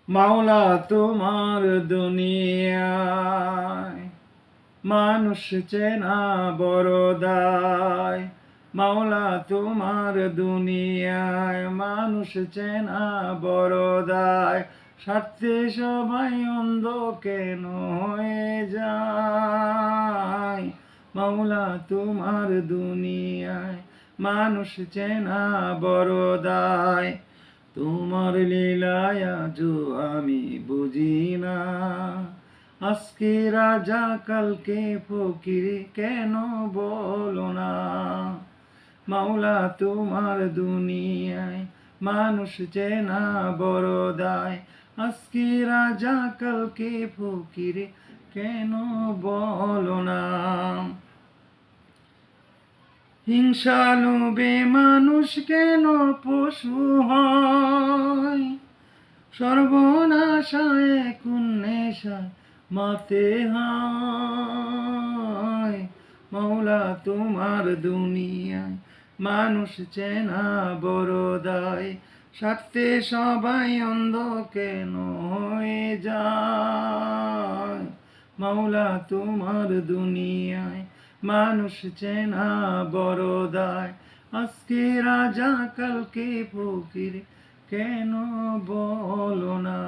মাওলা তোমার দুনিয়ায় মানুষ চেনা বড় দায়। মাওলা তোমার দুনিয়ায় মানুষ চেনা বড় দায়। স্বার্থে সবাই অন্ধ কেন হয়ে যায়? মাওলা তোমার দুনিয়ায় মানুষ চেনা বড় দায়। তোমার লীলায় আজও আমি বুঝি না, আজকে রাজা কালকে ফকির কেন বলো না? মাওলা তোমার দুনিয়ায় মানুষ চেনা বড় দায়। আজকে রাজা কালকে ফকির কেন বলো না? হিংসা লোভে মানুষ কেন পশু হয়? সর্বনাশায় কুন্নেশায় মাতে হয়। মাওলা তোমার দুনিয়ায় মানুষ চেনা বড় দায়। স্বার্থে সবাই অন্ধ কেন হয়ে যায়? মাওলা তোমার দুনিয়ায় মানুষ চেনা বড় দায়। আজকে রাজা কালকে ফকির কেন বলো না?